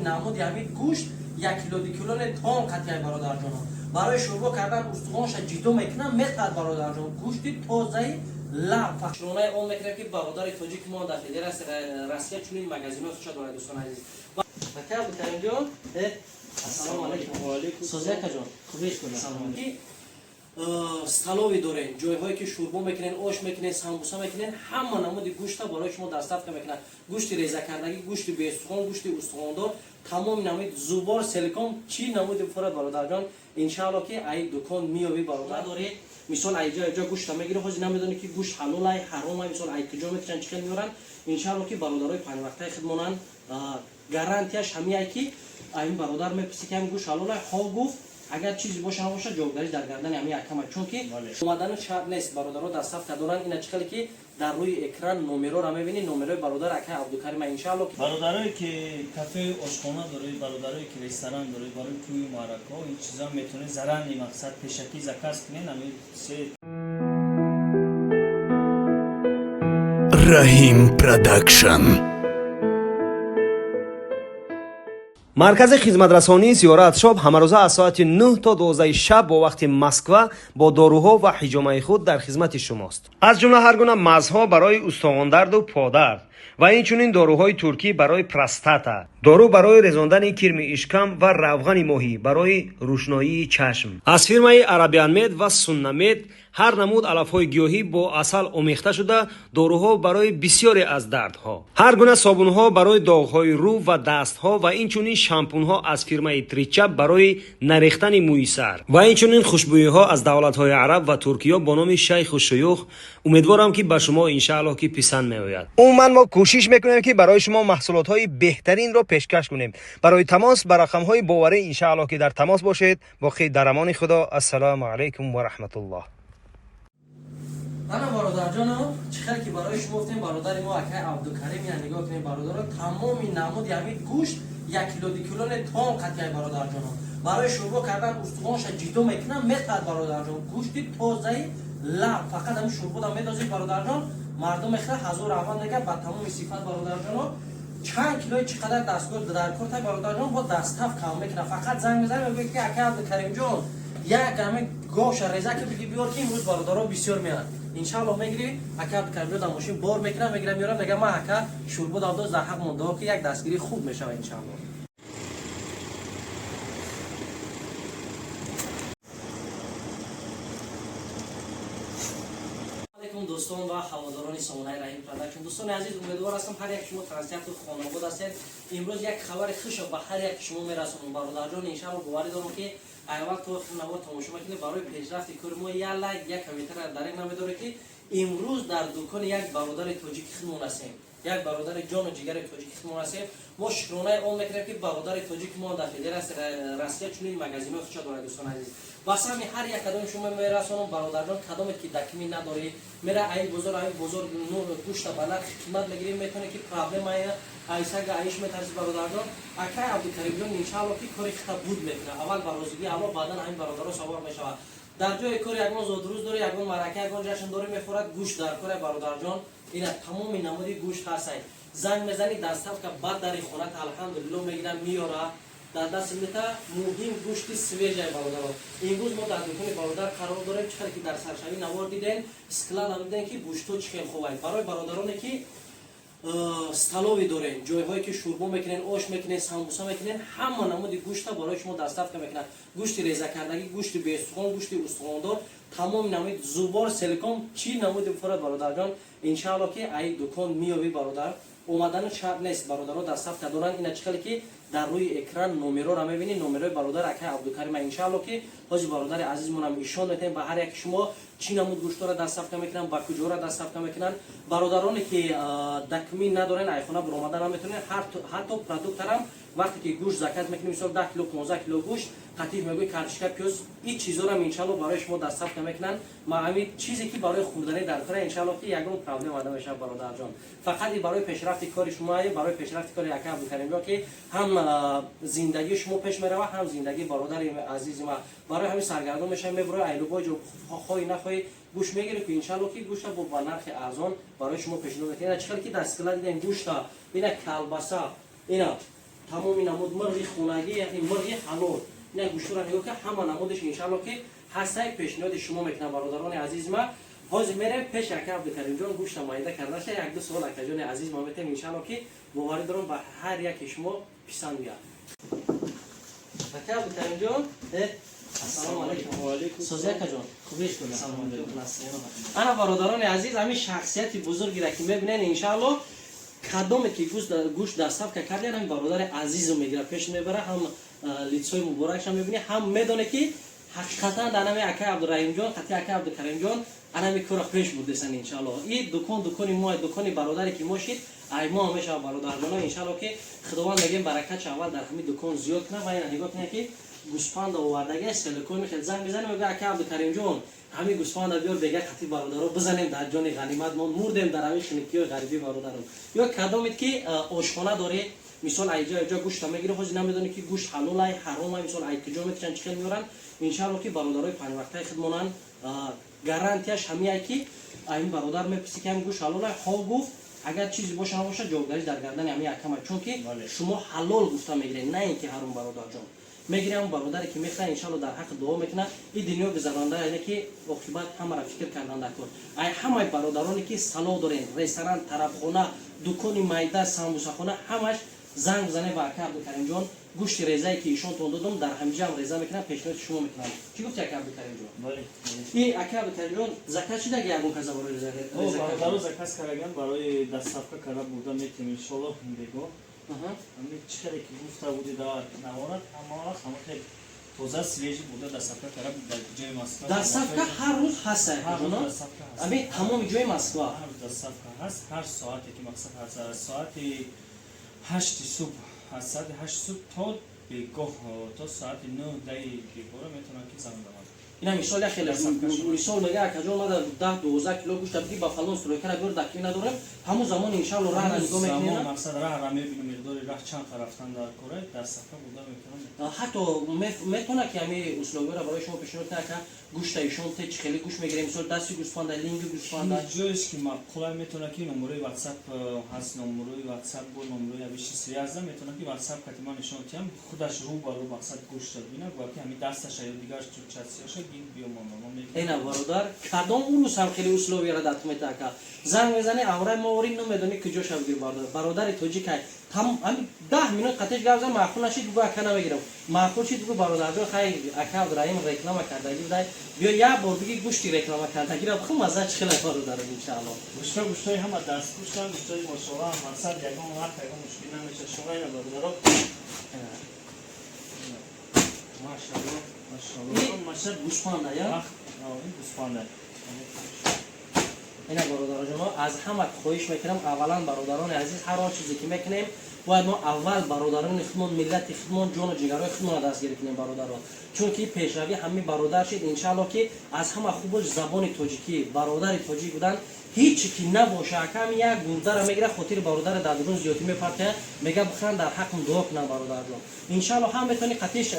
намуди ҳамин гӯшт 1 кило 2 кило не том қатъияй бародарҷонам. барои шӯрбо кардан устухонша ҷидо мекунам метад бародарҷон. гӯшти тозаи лаб фахшронаи он мекунем ки бародари тоҷики мо дар федератсия Россия чунин магазинот хуша дорад дӯстон азиз. Ака Абдукаримҷон, ассалому алайкум. Ва алайкум. Созия акаҷон, хубеш кунед. столове дорем, ҷойҳое ки шӯрбо мекунен, ош мекунен, самбуса мекунен, ҳама намуди гӯшта барои шумо дастафка мекунад. гӯшти резакардагӣ, гӯшти бестухон, гӯшти устухондор, тамоми намуди зубор, селикон, чӣ намуди бифурад бародарҷон. иншаалло ки ай дукон миёбӣ бародар доред. мисол айҷо гӯшта мегири, ҳозир намедонӣ ки гӯшт ҳалолай, ҳаромай, мисол ай куҷо мекушанд, чӣ кар меёранд. иншаалло ки бародарои панҷвақтаи хидмонанд гарантияш ҳамияй ки ай бародар мепурсӣ ки ҳамин гӯшт ҳалолай, ҳо гуфт агар чизе боша набоша ҷавобгариш дар гардани ҳамин якама, чунки омадани шарт нест. бародаро дастафка доранд. ина чӣ кали ки дар рӯи экран номероро мебинӣ, номерои бародар ака Абдукарима. иншаалло бародарое ки кафе ошхона доред, бародарое ки ресторан доред, барои тӯи маърака ин чиза метавонед заранни мақсад пешакӣ заказ кунед. ҳамин се Rahim Production. маркази хизматрасонии зиёрат шоб ҳамарӯза аз соати 9 то 12 шаб бо вақти Москва бо доруҳо ва ҳиҷомаи худ дар хизмати шумост. аз ҷумла ҳар гуна мазҳо барои устухондарду подард ва инчунин доруҳои туркӣ барои простата, дору барои резондани кирми ишкам ва равғани моҳӣ барои рӯшноии чашм. аз фирмаи Арабианмед ва Суннамед ҳар намуд алафҳои гиёҳӣ бо асал омехта шуда доруҳо барои бисёре аз дардҳо, ҳар гуна собунҳо барои доғҳои рӯ ва дастҳо ва инчунин шампунҳо аз фирмаи Тричап барои нарехтани мӯи сар ва инчунин хушбӯйиҳо аз давлатҳои араб ва Туркиё бо номи шайху шуюх. умедворам ки ба шумо иншааллоҳ ки писанд меояд. умуман мо кӯшиш мекунем ки барои шумо маҳсулотҳои беҳтаринро пешкаш кунем. барои тамос ба рақамҳои боварӣ иншааллоҳ ки дар тамос бошед. боқӣ дар амони худо. ассалому алайкум ва раҳматуллоҳ. ана бародарҷоно, чӣ хел ки барои шумо гуфтем бародари мо акай Абдукарим, я нигоҳ кунед бародаро, тамоми намуди ҳамин гӯшт 1 кило 2 кило не том қатъияй бародарҷоно. барои шӯрбо кардан устухонша ҷидо мекунам метад бародарҷон. гӯшти тозаи лаб фақат ҳамин шӯрбодам медозед бародарҷон. мардум мехӯра ҳазор аввал мегӯяд ба тамоми сифат бародарҷоно. чанд килои чӣ қадар дастгоҳ дар кортай бародарҷон бо дастаф кам мекунам. фақат занг мезанем мегӯяд ки акай Абдукаримҷон як ҳамин гоша резаки биги биёр ки имрӯз бародаро бисёр меянд. иншааллоҳ мегири ака Абдукаримҷон дар мошин бор мекунам, мегирам меёрам, мегӯям ма ака шӯрбо дам доз дар ҳақ мондаҳо ки як дастгирӣ хуб мешавад иншааллоҳ. дӯстон ва ҳаводорони сомонаи Rahim Production. дӯстони азиз, умедвор ҳастам ҳар як шумо транслятори хонобод ҳастед. имрӯз як хабари хушро ба ҳар як шумо мерасонам бародарҷон. иншааллоҳ боварӣ дорам ки айвал то навор тамошо мекунед барои пешрафти кори мо я лайк я комментар дарек намедоре ки имрӯз дар дукони як бародари тоҷики хидмон ҳастем. як бародари ҷону ҷигари тоҷики хидмон ҳастем. мо шукронаи он мекунем ки бародари тоҷики мо дар федератсия Россия чунин магазинот хуша дорад дӯстон азиз. ба сами ҳар як кадоми шумо мерасонам бародарҷон. кадоме ки дакми надорӣ мера ай бозор гӯшта ба нархи қимат мегирӣ метавонӣ ки проблемаи айсага аиш метарсӣ бародарҷон. акай Абдукаримҷон иншааллоҳ ки кори хита буд мекунад. аввал ба розигӣ ало баъдан ҳамин бародаро сабаб мешавад. дар ҷои кори ягон зодрӯз дорӣ, ягон маърака, ягон ҷашн дорӣ мехӯрад гӯшт дар кори бародарҷон. ина тамоми намуди гӯшт ҳастанд. занг мезани дастафка бад дари хонат алҳамдулиллоҳ мегирам миёра дар даст мета муҳим гӯшти свежай бародаро. имрӯз мо дар дукони бародар қарор дорем. чӣ хел ки дар саршавӣ навор дидем, складам дидем ки гӯштҳо чӣ хел хуб аст. барои бародароне ки столове дорем, ҷойҳое ки шӯрбо мекунен, ош мекунен, самбуса мекунен, ҳама намуди гӯшта барои шумо дастафка мекунад. гӯшти резакардагӣ, гӯшти бестухон, гӯшти устухондор, тамоми намуди зубор, селикон, чӣ намуди бифурад бародарҷон. иншааллоҳ ки ай дукон миёбӣ бародар. омадани шарт нест. бародаро дастафка доранд. ина чӣ хеле ки дар рӯи экран номероро мебинӣ, номерои бародар акай Абдукарима. иншааллоҳ ки ҳозир бародари азизмонам ишон метавем ба ҳар як шумо чӣ намуд гӯштора дастафка мекунанд, ба куҷора дастафка мекунанд. бародароне ки дакми надорен айхона буромада наметавонен, ҳатто продуктарам вақте ки гӯшт заказ мекунем, мисол 10 кило 15 кило гӯшт қатив мегӯй картишка пиёз, ин чизорам иншааллоҳ барои шумо дастафка мекунанд. ма ҳамин чизе ки барои хурдани дар кора иншааллоҳ ки ягон проблема намешавад бародарҷон. фақат барои пешрафти кори шумо ай, барои пешрафти кори акай Абдукаримҷон ки ҳам зиндагии шумо пеш меравад, ҳам зиндагии бародари азизи ма. барои ҳамин саргардон мешавем, мебурем айлубои ҷо хоҳӣ нахоҳӣ гӯшт мегирем ки иншааллоҳ ки гӯшта ба нархи арзон барои шумо пешниҳод мекунем. ина чӣ хел ки дар скла дидем гӯшта, ина колбаса, ина تمامی نمود مرغی خونگی یعنی مرغی حلال نه گوشت را نگاه که همه نمودش انشالله که هستای پیشنهاد شما میکنم برادران عزیز ما حاضر میرم پیش اکا عبدالکریم جان گوشت مایده کرده شه یک دو سوال اکا جان عزیز ما میتونیم انشالله که باوری دارم به هر یک شما پسند بیاد اکا عبدالکریم جان السلام علیکم و علیکم سوزی اکا جان خوبیش کنید انا برادران عزیز همین شخصیت بزرگی را که میبینین انشالله کدومی که گوشت در صفحه کردن هم برادر عزیز رو میگیره پیش میبره هم لیتسوی مبارکش هم میبینه هم میدونه که حقیقتا در نمی اکای عبدالرحیم جان خطی اکای عبدالکریم جان انمی کورا پیش بودسن انشالله این دکان ما دکان برادری که ما شید ای ما همیشه برادر جان انشالله که خداوند میگیم برکت اول در همین دکان زیاد کنه و این نگاه کنه که گوسفند آوردگی سلیکون میخواد زنگ بزنه میگه اکای عبدالکریم جان همین گوسفند بیار بگه خطی برادرو بزنیم در جان غنیمت ما مردیم در همین خنکی غریبی برادرو یا کدومید که آشخانه داره مثال ایجا گوشت میگیره خودش نمیدونه که گوشت حلال ای حرام ای مثال ای کجا میتونن چیکار میورن ان شاء الله که برادرای پنج وقته خدمتان گارانتیش همیه که این برادر میپسی که هم گوشت حلال ای ها گفت اگر چیزی باشه نباشه جوابداریش در گردن همین اکم چون که شما حلال گفته میگیرین نه اینکه حرام برادر جان میگیره اون برادری که میخواد ان شاء الله در حق دعا میکنه این دنیا گذرانده اینه که عاقبت همه را فکر کردن نکن ای همه برادرانی که سالن دارن رستوران طرفخانه دکان میده سموسه خانه همش زنگ زنه با اکا عبدالکریم جان گوشت ریزایی که ایشون تون دادم در همینجا هم ریزه میکنم پیشنهاد شما میکنم چی گفتی اکا عبدالکریم جان این اکا عبدالکریم جان زکات چی دیگه یگون کذا برای ریزه برای زکات کردن برای دستافکا کرده بوده میتونیم ان شاء الله بگو همین چیزی که گفته بودی در نوارد اما خیلی توزه سلیجی بوده دستافکا کرده در جای مسکو دستافکا هر روز هست همین تمام جای مسکو هر دستافکا هست هر ساعتی که مقصد هر ساعت 8 صبح از ساعت 8 صبح تا بگاه تا ساعت 9 دقیقه برای میتونن که زنگ بزنن اینا مثال خیلی مثال میگه که جون ما 10 12 کیلو گوشت بگی با فلان سروکر بیار دکی نداره همون زمان ان شاء الله راه نگاه میکنیم مقصد راه میبینیم داره راه چند طرفتن در کره در صفحه بوده میتونن حتی میتونه که همین اسلوبی را برای شما پیشنهاد کنه که گوشت ایشون ته خیلی گوشت میگیریم مثلا دستی گوسفند لینگ گوسفند جویش که معقولا میتونه که نمره واتساپ هست نمره واتساپ با نمره ابیش سریازه میتونه که واتساپ کتمان نشون تیم خودش رو بالو مقصد گوشت ببینه و که همین دستش یا دیگه تو چتسیاشه اینا برادر کدام اون هم خیلی اسلوبی را دات میته که زنگ میزنه اورای ما ورین نمیدونی کجا شب گیر برادر توجی که تمام همین 10 مینوت قطعش گفتم معقول نشید دیگه اکا نمیگیرم معقول شید دیگه برادر جو خیلی اکا عبدالرحیم رکلام کرده بودای بیا یا بار دیگه گوشتی رکلام کرده گیرم خب مزه خیلی برادر ان شاء الله گوشت هم دست گوشت ماشاءالله مقصد یگان وقت یگان مشکل نمیشه شما اینا برادر ماشاءالله این ماشاءالله گوسفند یا این گوسفند اینا برادران ما از همه خواهش میکنم اولا برادران عزیز هر آن چیزی که میکنیم باید ما اول برادران خودمون ملت خودمون جان و جگرای خودمون را دستگیری کنیم برادران چون که پیشروی همین برادر شد ان شاء الله که از همه خوبش زبان تاجیکی برادر تاجیک بودن هیچ کی نباشه کم یک گونده را میگیره خاطر برادر دادرون زیادی میپرته میگه بخوان در حق دعا کنن برادر جان ان شاء الله هم میتونی قطعش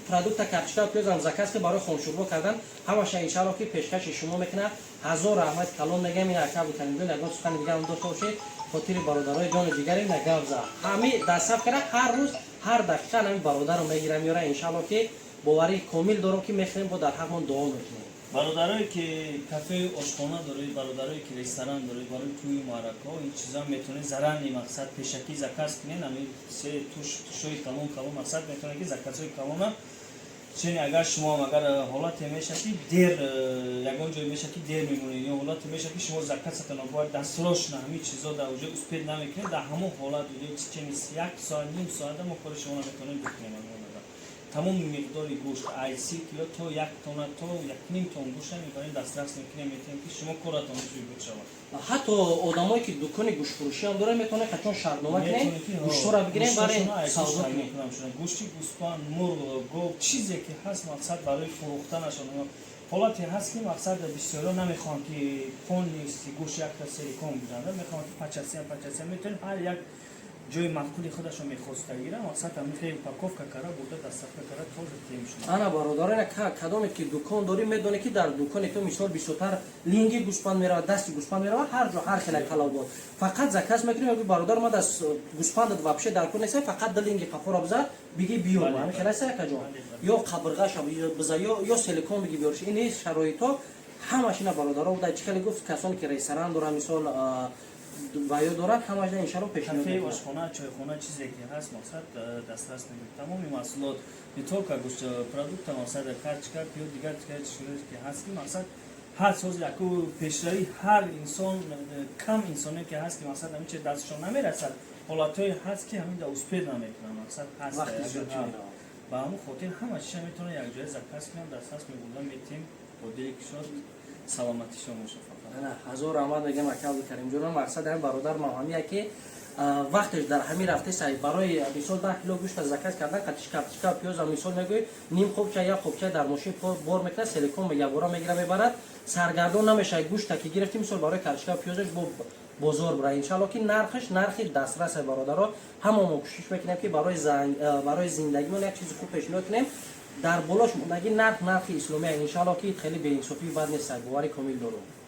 پروداکت کاپچکا پیزم زکات که برای خونشوربا کردن همش ان شاء الله که پیشکش شما میکنه هزار رحمت کلام میگم این اکا بکنید نگاه سخن دیگه هم داشته باشید خاطر برادرای جان جگری نگاوزا همین دستف کنه هر روز هر دقیقه همین برادر رو میگیرم میاره ان شاء الله که باوری کامل دارم که میخوایم با در حق من دعا میکنیم برادرایی که کافه آشخانه داره برادرایی که رستوران داره برای توی معرکه این چیزا میتونه زران مقصد پیشکی زکات کنین همین سه توشوی کلام مقصد میتونه که زکاتای کلام چنین اگر شما اگر حالت میشه که دیر یگان جای میشه که دیر میمونید یا حالت میشه که شما زکاتتون باید دستروش نه همین چیزا در وجود اسپید نمیکنه در همون حالت چنین یک ساعت نیم ساعت ما کار شما میتونید بکنید تمام مقداری گوشت ای 30 کیلو تا 1 تن تا 1.5 تن گوشت میکنید دسترس میکنید که شما کاراتون روی بچواد حتی آدمایی که دکان گوشت فروشی هم داره میتونه چون شرطنامه کنه گوشت رو بگیرن برای سودا کنن گوشتی گوسفند مرغ گاو چیزی که هست مقصد برای فروختنشون حالتی هست که مقصد بسیارا نمیخوان که کون نیست گوشت یک تا سری کون بزنه میخوان که 50 میتونه هر یک ҷойи маъқули худашро мехоста гирам мақсад ҳамин упаковка кара бурда дастсафка кара тоза тем шуда ана бародарона кадоме ки дукон дорӣ медоне ки дар дукони то мисол бисёртар линги гӯспанд меравад дасти гӯспанд меравад ҳар ҷо ҳар хела қалавбод фақат заказ мекунем аги бародар ма даст гӯспандат вообще дар кор неста фақат да линги қафора биза биги биёр ҳамин хеласа якаҷон ё қабрғаша биза ё силикон биги биёрш ини шароито ҳамаш ина бародаро буда чӣ хеле гуфт касоне ки ресторан доранд мисол байо дорад ҳамаш иншалло пешниҳод кафе ошхона чойхона чизе ки ҳаст мақсад дастрас мебинед тамоми маҳсулот не толка продукта мақсад карточка ё дигар чизе ки ҳаст ки мақсад ҳар соз яку пешравӣ ҳар инсон кам инсоне ки ҳаст ки мақсад ҳамин чиз дастшон намерасад ҳолатҳое ҳаст ки ҳамин да успед намекунад мақсад ҳаст ба ҳамун хотир ҳама чиша метавонад якҷоя заказ кунам дастрас мебурдам метем бо дили кишод саломати шумо шафоф ҳазор раҳмат мегӯям ака абдукаримҷон мақсад ҳамин бародар маҳамия ки вақтеш дар ҳамин рафтесай барои мисол 10 кило гӯшта заказ кардан картишка пиёза мисол мегӯй ним хобча як хобча дар мошин бор мекунад силикон якбора мегира мебарад саргардон намешавад гӯшта ки гирифти мисол барои картишка пиёзаш бо бозор бира иншалло ки нархи дастрасе бародаро ҳама мо кӯшиш мекунем ки барои зиндагимон як чизи хуб пешниҳод кунем дар болош мондаги нархи исломия иншалло ки хеле беинсофӣ бад нест бовари комил дорум